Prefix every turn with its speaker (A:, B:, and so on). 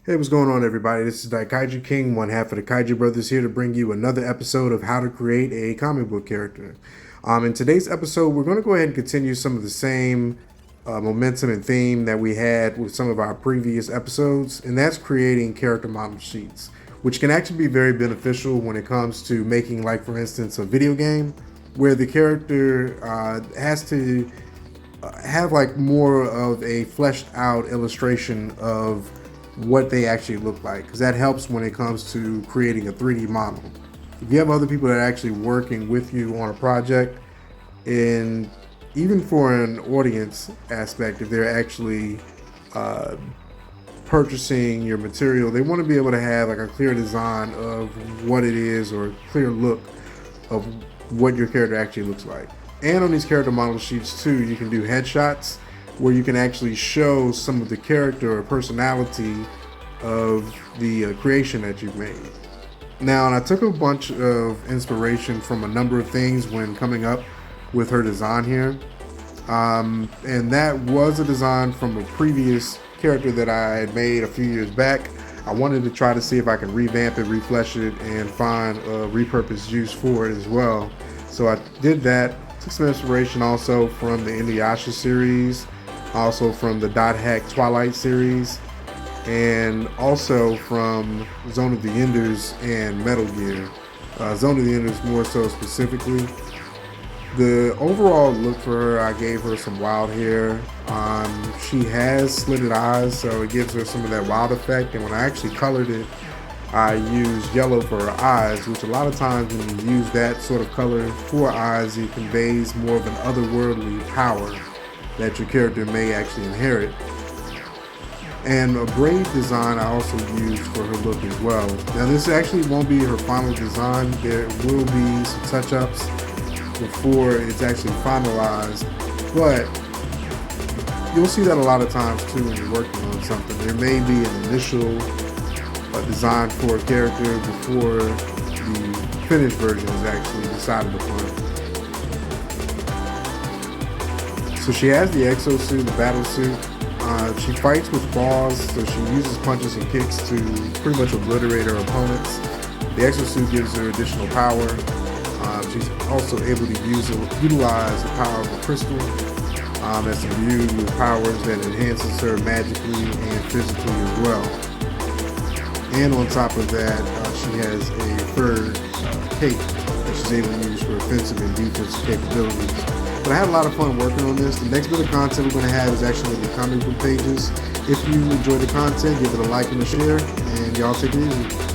A: Hey, what's going on, everybody? This is Daikaiju King, one half of the Kaiju Brothers, here to bring you another episode of how to create a comic book character. In today's episode, we're going to go ahead and continue some of the same momentum and theme that we had with some of our previous episodes, and that's creating character model sheets, which can actually be very beneficial when it comes to making, like, for instance, a video game where the character has to have like more of a fleshed out illustration of what they actually look like, because that helps when it comes to creating a 3D model. If you have other people that are actually working with you on a project, and even for an audience aspect, if they're actually uh, purchasing your material, they want to be able to have like a clear design of what it is, or a clear look of what your character actually looks like. And on these character model sheets too, you can do headshots where you can actually show some of the character or personality of the creation that you've made. Now, and I took a bunch of inspiration from a number of things when coming up with her design here. And that was a design from a previous character that I had made a few years back. I wanted to try to see if I could revamp it, refresh it, and find a repurposed use for it as well. So I did that. Took some inspiration also from the Inuyasha series, also from the Dot Hack Twilight series, and also from Zone of the Enders and Metal Gear. Zone of the Enders more so specifically. The overall look for her, I gave her some wild hair. She has slitted eyes, so it gives her some of that wild effect. And when I actually colored it, I used yellow for her eyes, which a lot of times when you use that sort of color for eyes, it conveys more of an otherworldly power that your character may actually inherit. And a braid design I also used for her look as well. Now this actually won't be her final design. There will be some touch-ups before it's actually finalized, but you'll see that a lot of times too when you're working on something. There may be an initial design for a character before the finished version is actually decided upon. So she has the exosuit, the battle suit. She fights with claws, so she uses punches and kicks to pretty much obliterate her opponents. The exosuit gives her additional power. She's also able to utilize the power of a crystal that's imbued with powers that enhances her magically and physically as well. And on top of that, she has a fur cape that she's able to use for offensive and defensive capabilities. But I had a lot of fun working on this. The next bit of content we're going to have is actually the comic book pages. If you enjoy the content, give it a like and a share, and y'all take it easy.